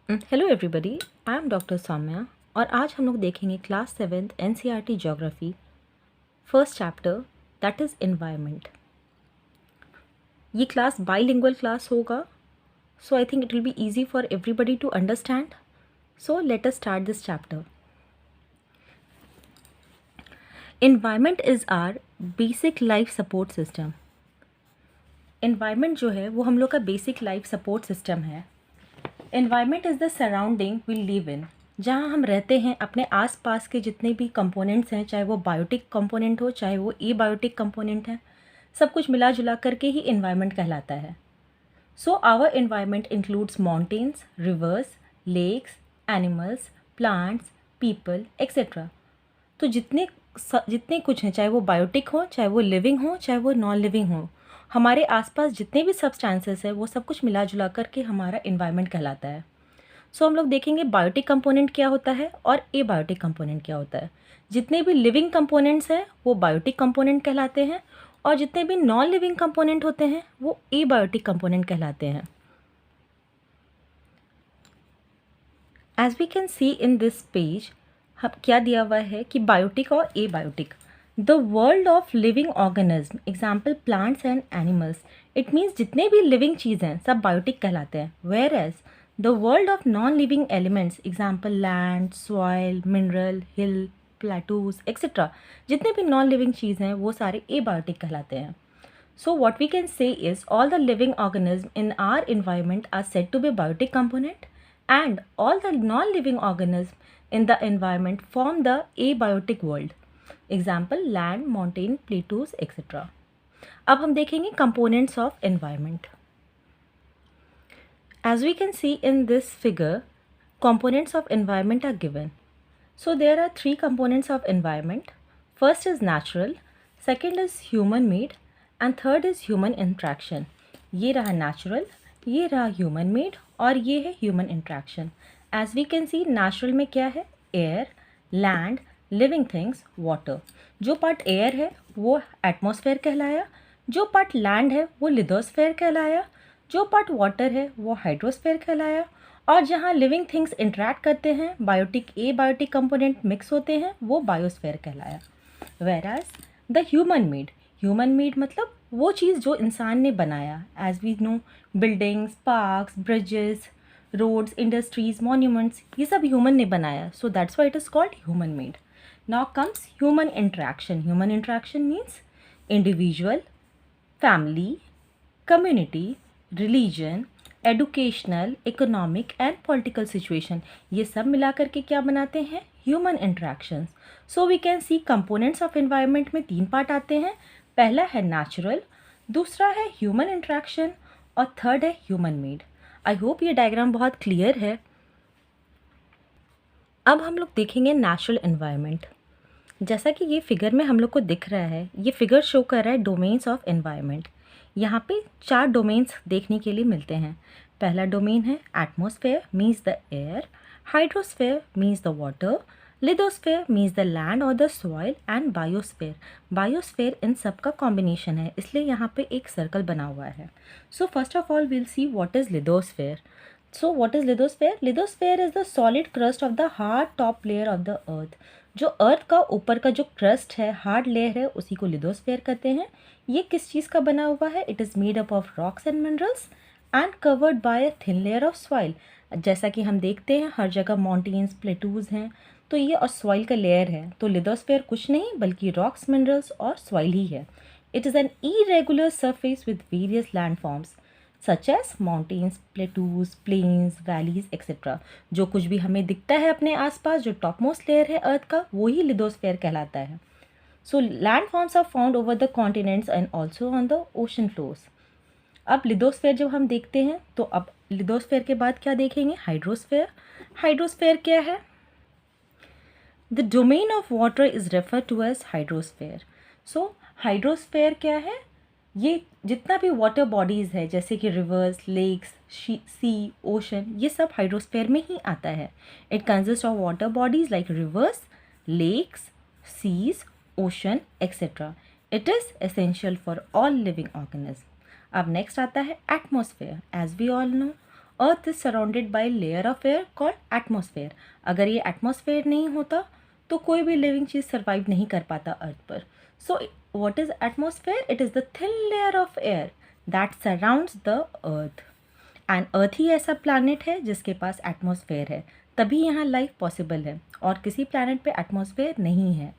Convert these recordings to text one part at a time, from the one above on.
Hello everybody, I am doctor Saumya और आज हम लोग देखेंगे class 7th NCERT geography first chapter that is environment. ये क्लास बाईलिंगुअल क्लास होगा, so I think it will be easy for everybody to understand. So let us start this chapter. Environment is our basic life support system. Environment जो है वो हम लोग का basic life support system है। Environment is the surrounding we live in, जहाँ हम रहते हैं। अपने आसपास के जितने भी कंपोनेंट्स हैं, चाहे वो बायोटिक कंपोनेंट हो चाहे वो एबायोटिक कंपोनेंट है, सब कुछ मिला जुला करके ही एनवायरनमेंट कहलाता है। So our environment includes mountains, rivers, lakes, animals, plants, people etcetera. तो जितने कुछ हैं, चाहे वो बायोटिक हो, चाहे वो लिविंग हो, चाहे वो नॉन लिविंग हो, हमारे आसपास जितने भी सब्सटेंसेस है वो सब कुछ मिला जुला करके हमारा एनवायरनमेंट कहलाता है। सो हम लोग देखेंगे बायोटिक कंपोनेंट क्या होता है और एबायोटिक कंपोनेंट क्या होता है। जितने भी लिविंग कंपोनेंट्स हैं वो बायोटिक कंपोनेंट कहलाते हैं और जितने भी नॉन लिविंग कंपोनेंट होते हैं वो एबायोटिक कंपोनेंट कहलाते हैं। As we can see in this page, हम क्या दिया हुआ है कि बायोटिक और abiotic. The world of living organism, example plants and animals, it means जितने भी लिविंग चीज़ हैं सब बायोटिक कहलाते हैं। Whereas the world of non living elements, example land, soil, mineral, hill, plateaus etcetera, जितने भी नॉन लिविंग चीज़ हैं वो सारे एबायोटिक कहलाते हैं। So what we can say is all the living organisms in our environment are said to be biotic component, and all the non-living organisms in the environment form the abiotic world. Example land, mountain, plateaus, etc. अब हम देखेंगे components of environment. As we can see in this figure, components of environment are given. So there are three components of environment. First is natural, second is human made and third is human interaction. ये रहा natural, ये रहा human made और ये है human interaction. As we can see, natural में क्या है? Air, land, living things, water. जो part air है वो atmosphere कहलाया, जो part land है वो lithosphere कहलाया, जो पार्ट वाटर है वो हाइड्रोस्फीयर कहलाया, और जहाँ लिविंग थिंग्स इंटरेक्ट करते हैं, बायोटिक एबायोटिक कंपोनेंट मिक्स होते हैं, वो बायोस्फीयर कहलाया। वेराज द ह्यूमन मेड मतलब वो चीज़ जो इंसान ने बनाया। As we know, buildings, parks, bridges, roads, industries, monuments, ये सब ह्यूमन ने बनाया, so that's why it is called human made. Now comes human interaction. Human interaction means individual, family, community, religion, educational, economic and political situation, ये सब मिलाकर के क्या बनाते हैं? Human interactions. So we can see components of environment में तीन part आते हैं। पहला है नेचुरल, दूसरा है ह्यूमन इंटरेक्शन और थर्ड है ह्यूमन मेड। आई होप ये डायग्राम बहुत क्लियर है। अब हम लोग देखेंगे नेचुरल एनवायरनमेंट। जैसा कि ये फिगर में हम लोग को दिख रहा है, ये फिगर शो कर रहा है डोमेन्स ऑफ एनवायरनमेंट। यहाँ पे 4 डोमेन्स देखने के लिए मिलते हैं। पहला डोमेन है atmosphere, means the air, hydrosphere means the water, lithosphere means the land और the soil, and biosphere. Biosphere इन सब का कॉम्बिनेशन है, इसलिए यहाँ पे एक सर्कल बना हुआ है। So first of all will see what is lithosphere. So what is lithosphere? Lithosphere is the solid crust of the hard top layer of the earth. जो अर्थ का ऊपर का जो क्रस्ट है, हार्ड लेयर है, उसी को लिथोस्फेयर कहते हैं। ये किस चीज़ का बना हुआ है? It is made up of rocks and minerals and covered by a thin layer of soil. जैसा कि हम देखते हैं हर जगह माउंटेन्स, प्लेटूज हैं, तो ये और सॉइल का लेयर है। तो लिथोस्फेयर कुछ नहीं बल्कि रॉक्स, मिनरल्स और सॉइल ही है। It is an irregular surface with various land forms such as mountains, plateaus, plains, valleys etcetera. जो कुछ भी हमें दिखता है अपने आसपास, जो टॉप मोस्ट लेयर है अर्थ का, वो ही लिथोस्फेयर कहलाता है। So land forms are found over the continents and also on the ocean floors. अब लिथोस्फेयर जब हम देखते हैं तो अब लिथोस्फेयर के बाद क्या देखेंगे? हाइड्रोस्फेयर। हाइड्रोस्फेयर क्या है? The domain of water is refer to as hydrosphere. So hydrosphere क्या है? ये जितना भी वाटर बॉडीज़ है, जैसे कि रिवर्स, लेक्स, सी, ओशन, ये सब हाइड्रोस्फेयर में ही आता है। It consist of water bodies like rivers, lakes, seas, ocean etcetera. It is essential for all living organism. अब नेक्स्ट आता है atmosphere. As we all know, earth is surrounded by layer of air called atmosphere. अगर ये atmosphere नहीं होता तो कोई भी लिविंग चीज़ सर्वाइव नहीं कर पाता अर्थ पर। So what is atmosphere? It is the thin layer of air that surrounds the earth. And earth ही ऐसा प्लैनेट है जिसके पास एटमॉस्फेयर है, तभी यहाँ लाइफ पॉसिबल है, और किसी प्लैनेट पे एटमॉस्फेयर नहीं है।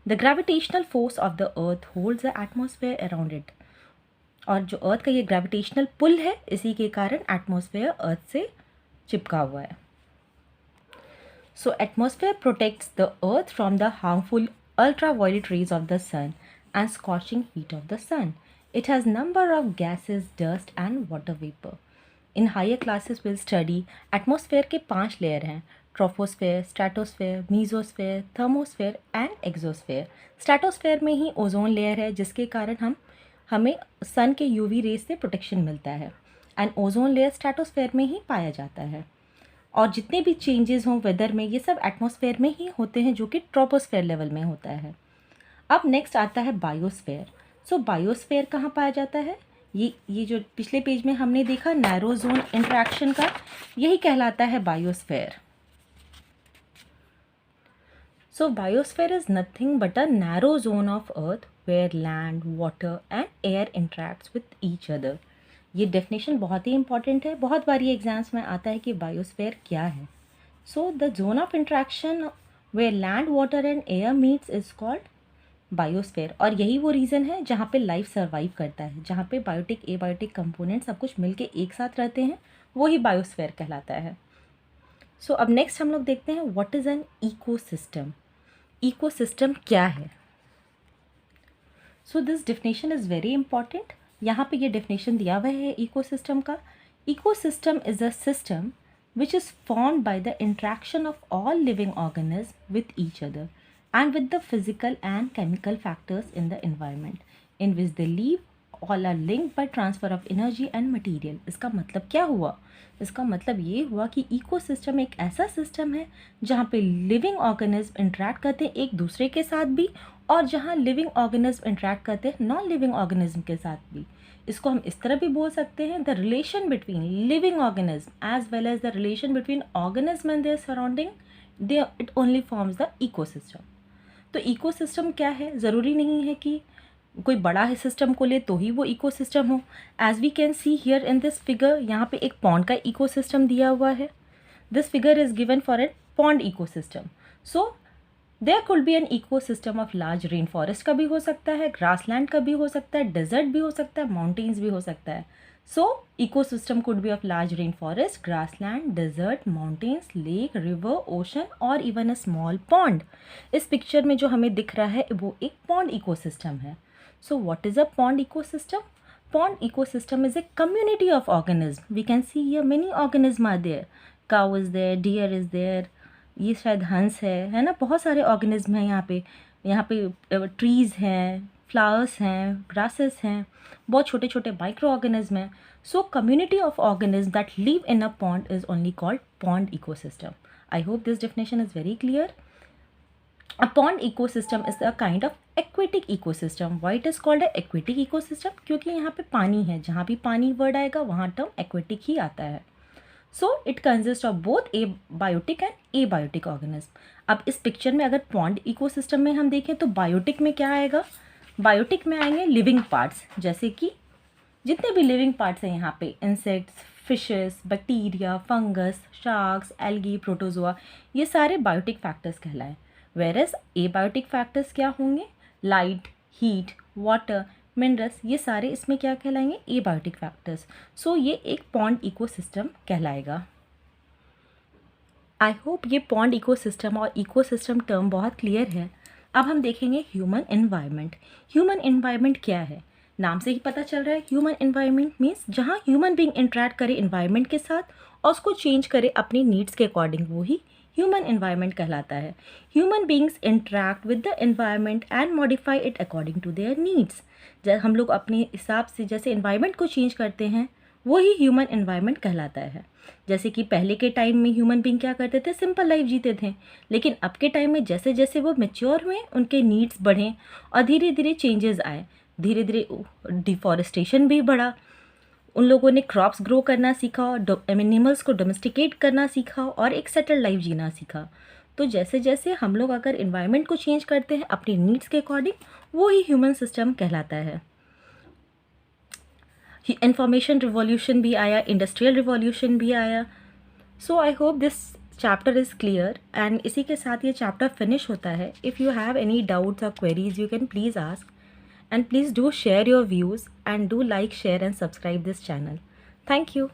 The gravitational force of the earth holds the atmosphere around it. और जो अर्थ का ये ग्रेविटेशनल पुल है, इसी के कारण एटमॉस्फेयर अर्थ से चिपका हुआ है। So atmosphere protects the earth from the harmful ultraviolet rays of the sun and scorching heat of the sun. It has number of gases, dust and water vapor. In higher classes we'll study atmosphere के 5 layer हैं: troposphere, stratosphere, mesosphere, thermosphere and exosphere. Stratosphere में ही ozone layer है, जिसके कारण हमें सन के UV rays से protection मिलता है, एंड ओजोन लेयर स्ट्रेटोस्फेयर में ही पाया जाता है। और जितने भी चेंजेस हों वेदर में, ये सब एटमॉस्फेयर में ही होते हैं, जो कि ट्रोपोस्फेयर लेवल में होता है। अब नेक्स्ट आता है बायोस्फेयर। सो बायोस्फेयर कहाँ पाया जाता है? ये जो पिछले पेज में हमने देखा नैरो जोन इंटरेक्शन का, यही कहलाता है biosphere. So biosphere is nothing but a narrow zone of earth where land, water and air interacts with each other. ये डेफिनेशन बहुत ही इंपॉर्टेंट है, बहुत बार ये एग्जाम्स में आता है कि बायोस्फेयर क्या है। So the zone of interaction where land, water and air meets is called biosphere. और यही वो रीज़न है जहाँ पे लाइफ सर्वाइव करता है, जहाँ पे बायोटिक, एबायोटिक कंपोनेंट सब कुछ मिलके एक साथ रहते हैं, वही बायोस्फेयर कहलाता है। सो अब नेक्स्ट हम लोग देखते हैं what is an ecosystem. Ecosystem क्या है? So this definition is very important. यहाँ पे ये डेफिनेशन दिया हुआ है इकोसिस्टम का। Ecosystem is a system which is formed by the interaction of all living organisms with each other and with the physical and chemical factors in the environment in which they live. All are linked by transfer of energy and material. इसका मतलब क्या हुआ? इसका मतलब ये हुआ कि ecosystem एक ऐसा सिस्टम है जहाँ पे लिविंग ऑर्गेनिज्म इंटरेक्ट करते हैं एक दूसरे के साथ भी, और जहाँ लिविंग ऑर्गेनिज्म इंटरेक्ट करते हैं नॉन लिविंग ऑर्गेनिज्म के साथ भी। इसको हम इस तरह भी बोल सकते हैं, the relation between living organism as well as the relation between organism and their surrounding, it only forms the ecosystem. तो इकोसिस्टम क्या है? ज़रूरी नहीं है कि कोई बड़ा सिस्टम को ले तो ही वो इकोसिस्टम हो। As we can see here in this figure, यहाँ पे एक पॉन्ड का इकोसिस्टम दिया हुआ है। This figure is given for a pond ecosystem. So there could be an ecosystem of large rain forest का भी हो सकता है, ग्रासलैंड का भी हो सकता है, डेजर्ट भी हो सकता है, माउंटेन्स भी हो सकता है। So ecosystem could be of large rain forest, grassland, desert, mountains, lake, river, ocean और इवन अ स्मॉल पॉन्ड। इस पिक्चर में जो हमें दिख रहा है वो एक पॉन्ड इकोसिस्टम है। सो what is a pond ecosystem? Pond ecosystem is a community of organisms. We can see here many organisms are there. Cow is there, deer is there. ये शायद हंस है ना? बहुत सारे ऑर्गेनिज्म हैं यहाँ पे ट्रीज़ हैं, फ्लावर्स हैं, ग्रासेस हैं, बहुत छोटे छोटे माइक्रो ऑर्गेनिज्म हैं। सो community of organism that live in a pond is only called pond ecosystem. I hope this definition is very clear. A pond ecosystem is a kind of aquatic ecosystem. Why it is called a aquatic ecosystem? क्योंकि यहाँ पे पानी है, जहाँ भी पानी word आएगा वहाँ टर्म aquatic ही आता है. So it consists of both abiotic and abiotic organism. अब इस पिक्चर में अगर पॉन्ड इकोसिस्टम में हम देखें तो बायोटिक में क्या आएगा? बायोटिक में आएंगे लिविंग पार्ट्स, जैसे कि जितने भी लिविंग पार्ट्स हैं यहाँ पे, insects, fishes, bacteria, fungus, sharks, algae, protozoa, ये सारे बायोटिक फैक्टर्स कहलाएं. वेरस एबायोटिक फैक्टर्स क्या होंगे? लाइट, हीट, वाटर, मिनरल्स, ये सारे इसमें क्या कहलाएंगे? Abiotic factors. सो ये एक पॉन्ड इकोसिस्टम कहलाएगा. आई होप ये पॉन्ड इकोसिस्टम और इकोसिस्टम टर्म बहुत क्लियर है. अब हम देखेंगे ह्यूमन एनवायरनमेंट. ह्यूमन एनवायरनमेंट क्या है? नाम से ही पता चल रहा है. ह्यूमन एनवायरनमेंट मीन्स जहाँ ह्यूमन बीइंग इंटरेक्ट करे एनवायरनमेंट के साथ और उसको चेंज करे अपनी नीड्स के अकॉर्डिंग, वो ही ह्यूमन एनवायरनमेंट कहलाता है. Human beings interact with the environment and modify it according to their needs. जब हम लोग अपने हिसाब से जैसे एनवायरनमेंट को चेंज करते हैं वही ह्यूमन एनवायरनमेंट कहलाता है. जैसे कि पहले के टाइम में ह्यूमन बींग क्या करते थे? सिंपल लाइफ जीते थे. लेकिन अब के टाइम में जैसे जैसे वो मैच्योर हुए, उनके नीड्स बढ़े और धीरे धीरे चेंजेस आए. धीरे धीरे डिफॉरेस्टेशन भी बढ़ा, उन लोगों ने क्रॉप्स ग्रो करना सीखा, एनिमल्स को डोमेस्टिकेट करना सीखा और एक सेटल लाइफ जीना सीखा। तो जैसे जैसे हम लोग अगर इन्वायरमेंट को चेंज करते हैं अपनी नीड्स के अकॉर्डिंग, वो ही ह्यूमन सिस्टम कहलाता है। इंफॉर्मेशन रिवॉल्यूशन भी आया, इंडस्ट्रियल रिवॉल्यूशन भी आया। So I hope this chapter is clear and इसी के साथ ये चैप्टर फिनिश होता है। If you have any doubts or queries you can please ask, and please do share your views and do like, share and subscribe this channel. Thank you.